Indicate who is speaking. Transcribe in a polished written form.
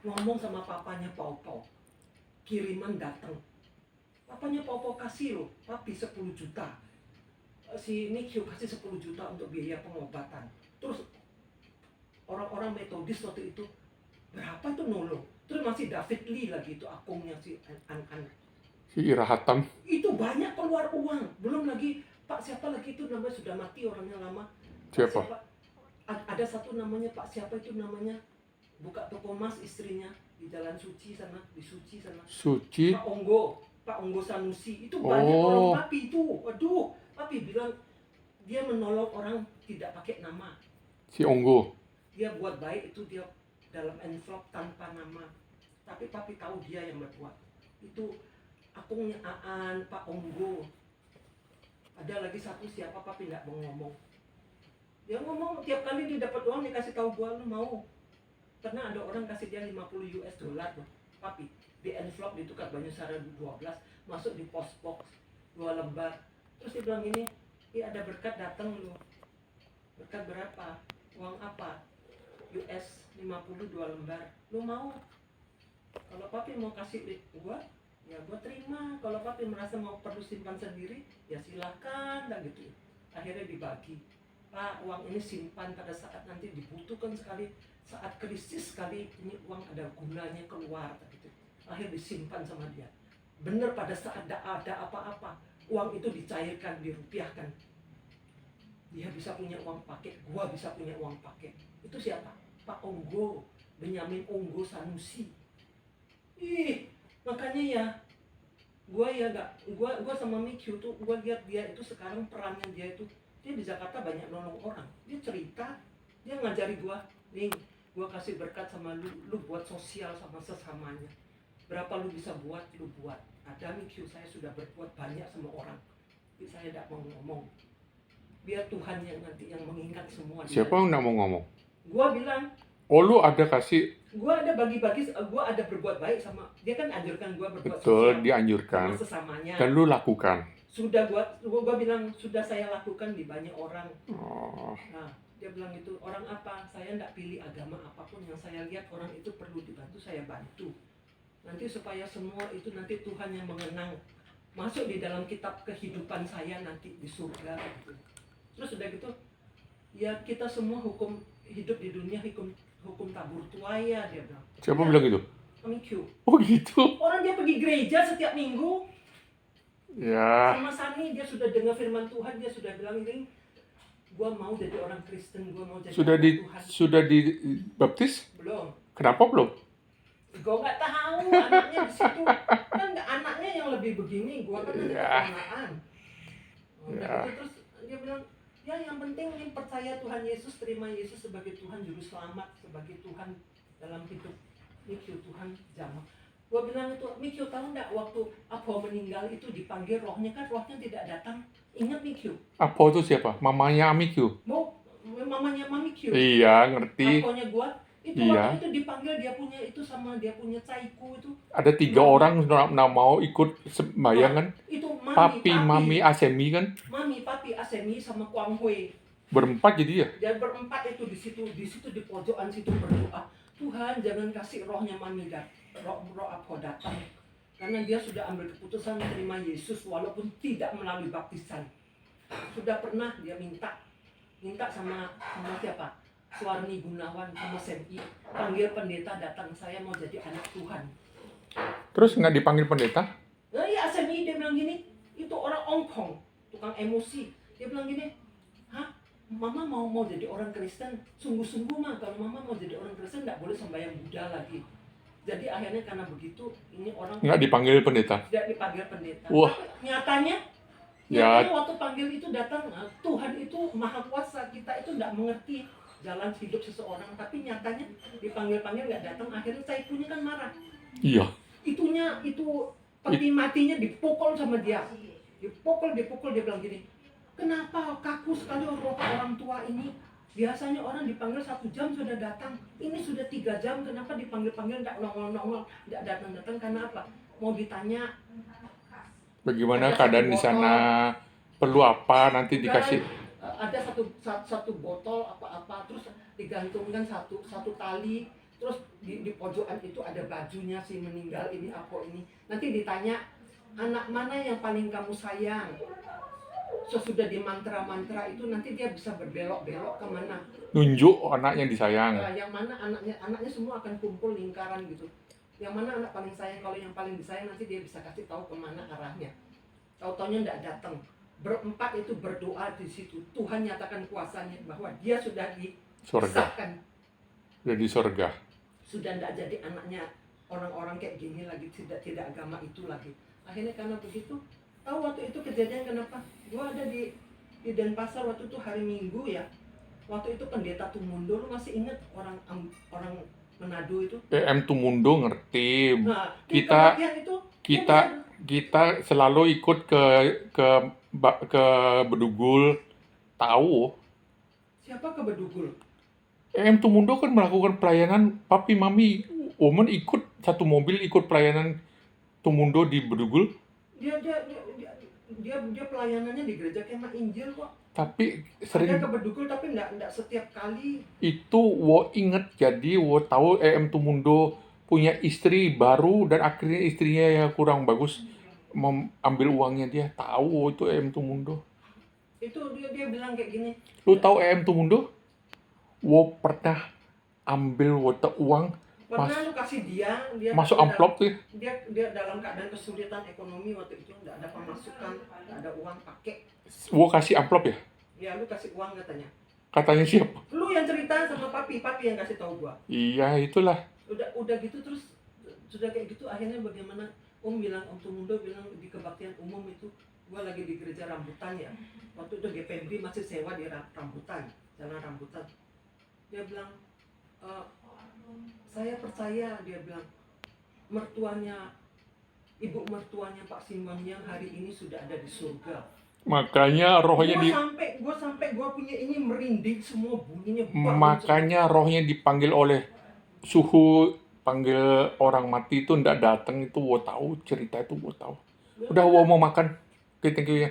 Speaker 1: ngomong sama papanya Pau Pau, kiriman datang. Papanya Pau Pau kasih loh, papi 10 juta. Si Mikyu kasih 10 juta untuk biaya pengobatan. Terus orang-orang Metodis waktu itu, berapa tuh nolong? Terus masih David Lee lagi itu akungnya si An.
Speaker 2: Si Ira Hatam.
Speaker 1: Itu banyak keluar uang. Belum lagi Pak siapa lagi itu namanya sudah mati orangnya lama.
Speaker 2: Siapa?
Speaker 1: Ada satu namanya Pak siapa itu namanya, buka toko emas istrinya di Jalan Suci sana, di Suci sana.
Speaker 2: Suci.
Speaker 1: Pak Onggo Sanusi. Itu banyak
Speaker 2: Oh.
Speaker 1: orang papi itu. Waduh, papi bilang dia menolong orang tidak pakai nama.
Speaker 2: Si Onggo.
Speaker 1: Dia buat baik itu dia dalam envelope tanpa nama. Tapi papi tahu dia yang berbuat. Itu akungnya Aan, Pak Onggo. Ada lagi satu siapa papi nggak mau ngomong. Dia ngomong tiap kali dia dapat uang dikasih tahu gua, lu mau. Pernah ada orang kasih dia 50 US dollar loh, papi. Di envelope ditukar Banyusara 12, masuk di post box 2 lembar. Terus dia bilang gini, ada berkat datang lu. Berkat berapa? Uang apa? US 52 lembar. Lu mau? Kalau papi mau kasih gua, ya gua terima. Kalau papi merasa mau perlu simpan sendiri, ya silahkan dah gitu. Akhirnya dibagi. Pak, uang ini simpan pada saat nanti dibutuhkan sekali, saat krisis sekali, ini uang ada gunanya keluar gitu. Akhirnya disimpan sama dia. Bener pada saat ada apa-apa, uang itu dicairkan, dirupiahkan. Dia bisa punya uang pakai, gua bisa punya uang pakai. Itu siapa? Pak Onggo, Benyamin Onggo Sanusi. Makanya ya, gua sama Mikyu tuh, gua lihat dia itu sekarang perannya dia itu, dia di Jakarta banyak nolong orang. Dia cerita, dia ngajari gua, nih, gua kasih berkat sama lu buat sosial sama sesamanya. Berapa lu bisa buat, lu buat. Ada Mikyu, saya sudah berbuat banyak sama orang. Tapi saya tidak mau ngomong. Biar Tuhan yang nanti yang mengingat semua.
Speaker 2: Siapa yang nggak mau ngomong?
Speaker 1: Gua bilang,
Speaker 2: oh lu ada kasih.
Speaker 1: Gua ada bagi-bagi, gua ada berbuat baik sama dia kan, anjurkan gua berbuat
Speaker 2: betul,
Speaker 1: sosial
Speaker 2: dianjurkan
Speaker 1: sama sesamanya.
Speaker 2: Dan lu lakukan.
Speaker 1: Sudah gua bilang sudah saya lakukan di banyak orang.
Speaker 2: Oh.
Speaker 1: Nah, dia bilang itu orang apa? Saya enggak pilih agama apapun, yang saya lihat orang itu perlu dibantu, saya bantu. Nanti supaya semua itu nanti Tuhan yang mengenang, masuk di dalam kitab kehidupan saya nanti di surga gitu. Terus udah gitu, ya kita semua hukum hidup di dunia hukum tabur tuaya, dia bilang.
Speaker 2: Siapa bilang gitu?
Speaker 1: Mikyu.
Speaker 2: Oh gitu.
Speaker 1: Orang dia pergi gereja setiap minggu.
Speaker 2: Ya.
Speaker 1: Sama Sani dia sudah dengar firman Tuhan, dia sudah bilang ini, gua mau jadi orang Kristen, gua mau jadi Tuhan.
Speaker 2: Sudah dibaptis?
Speaker 1: Belum.
Speaker 2: Kenapa belum?
Speaker 1: Gua nggak tahu, anaknya di situ. Kan anaknya yang lebih begini, gua kan ada keponakan. Terus dia bilang, ya yang penting ini percaya Tuhan Yesus, terima Yesus sebagai Tuhan Juru Selamat, sebagai Tuhan dalam hidup Mikyu, Tuhan jamah. Gua bilang itu, Mikyu tahu enggak waktu Apo meninggal itu dipanggil rohnya, kan rohnya tidak datang. Ingat Mikyu?
Speaker 2: Apo itu siapa? Mamanya Mikyu?
Speaker 1: Mamanya Mikyu.
Speaker 2: Iya, ngerti.
Speaker 1: Aponya gua, itu
Speaker 2: iya.
Speaker 1: waktu itu dipanggil dia punya itu sama dia punya Caiku itu.
Speaker 2: Ada 3 orang nggak mau ikut sembahyang kan?
Speaker 1: Itu
Speaker 2: Papi, Mami, Asemi kan?
Speaker 1: Mami, Papi, Asemi sama Kuang Hui.
Speaker 2: Berempat jadi ya?
Speaker 1: Dan berempat itu di situ di pojokan situ berdoa, Tuhan jangan kasih rohnya Mami dan roh Apo datang, karena dia sudah ambil keputusan menerima Yesus walaupun tidak melalui baptisan. Sudah pernah dia minta sama siapa? Suarni Gunawan sama Semi, panggil pendeta datang, saya mau jadi anak Tuhan.
Speaker 2: Terus nggak dipanggil pendeta?
Speaker 1: Nah iya, Semi dia bilang gini, itu orang ongkong, tukang emosi. Dia bilang gini, hah? Mama mau jadi orang Kristen, sungguh-sungguh mah kalau mama mau jadi orang Kristen nggak boleh sembahyang Buddha lagi. Jadi akhirnya karena begitu, ini orang
Speaker 2: nggak dipanggil pendeta.
Speaker 1: Tidak dipanggil pendeta.
Speaker 2: Wah.
Speaker 1: Tapi nyatanya waktu panggil itu datang, Tuhan itu maha kuasa, kita itu nggak mengerti jalan hidup seseorang, tapi nyatanya dipanggil nggak datang, akhirnya Caipunya kan marah.
Speaker 2: Iya.
Speaker 1: Itu peti matinya dipukul sama dia. Dipukul dia bilang gini, kenapa kaku sekali roh orang tua ini? Biasanya orang dipanggil 1 jam sudah datang. Ini sudah 3 jam, kenapa dipanggil nggak nongol, nggak datang, karena apa? Mau ditanya
Speaker 2: bagaimana keadaan di sana, perlu apa, nanti dikasih.
Speaker 1: Ada satu botol apa-apa, terus digantungkan satu tali Terus di pojokan itu ada bajunya si meninggal ini apa ini. Nanti ditanya, anak mana yang paling kamu sayang? Sesudah di mantra-mantra itu nanti dia bisa berbelok-belok kemana.
Speaker 2: Nunjuk anaknya disayang.
Speaker 1: Yang mana anaknya semua akan kumpul lingkaran gitu. Yang mana anak paling sayang, kalau yang paling disayang nanti dia bisa kasih tahu kemana arahnya. Tahu-taunya tidak datang. Berempat itu berdoa di situ. Tuhan nyatakan kuasanya bahwa dia sudah
Speaker 2: Surga.
Speaker 1: disahkan.
Speaker 2: Jadi surga.
Speaker 1: Sudah tidak jadi anaknya orang-orang kayak gini lagi, tidak agama itu lagi. Akhirnya karena begitu, tahu waktu itu kejadian kenapa? Gua ada di Denpasar waktu itu hari Minggu ya. Waktu itu pendeta Tumundo, lu masih ingat orang Manado itu?
Speaker 2: EM Tumundo ngerti.
Speaker 1: Nah,
Speaker 2: Kita
Speaker 1: kebaktian itu
Speaker 2: kita selalu ikut ke Bedugul, tahu.
Speaker 1: siapa ke Bedugul?
Speaker 2: EM Tumundo kan melakukan pelayanan papi mami woman ikut satu mobil ikut pelayanan Tumundo di Bedugul.
Speaker 1: Dia pelayanannya di gereja Kemah Injil kok.
Speaker 2: Tapi
Speaker 1: Ada
Speaker 2: sering
Speaker 1: ke Bedugul tapi enggak setiap kali.
Speaker 2: itu wo inget, jadi wo tahu EM Tumundo punya istri baru dan akhirnya istrinya yang kurang bagus ambil uangnya dia. Tahu itu EM Tumundo.
Speaker 1: Itu dia bilang kayak gini.
Speaker 2: Lu tahu EM Tumundo? Wo pernah ambil uang
Speaker 1: Pernah lu kasih dia
Speaker 2: masuk amplop tuh.
Speaker 1: Dia dalam keadaan kesulitan ekonomi waktu itu, enggak ada pemasukan, enggak ada uang pakai.
Speaker 2: Wo kasih amplop ya?
Speaker 1: Ya lu kasih uang katanya.
Speaker 2: Katanya siapa?
Speaker 1: Lu yang cerita sama papi yang kasih tahu gua.
Speaker 2: Iya, itulah.
Speaker 1: Udah gitu terus sudah kayak gitu akhirnya bagaimana Om Tumundo bilang di kebaktian umum itu, gua lagi di gereja Rambutan ya. Waktu itu GPMB masih sewa di Rambutan, Jalan Rambutan. Dia bilang, saya percaya, dia bilang, ibu mertuanya Pak Simon yang hari ini sudah ada di surga.
Speaker 2: Makanya rohnya
Speaker 1: Gua punya ini merinding semua bunyinya.
Speaker 2: Makanya rohnya dipanggil oleh suhu, panggil orang mati itu ndak datang itu wo tahu cerita itu wo tahu. Udah wo mau makan. Oke, thank you ya.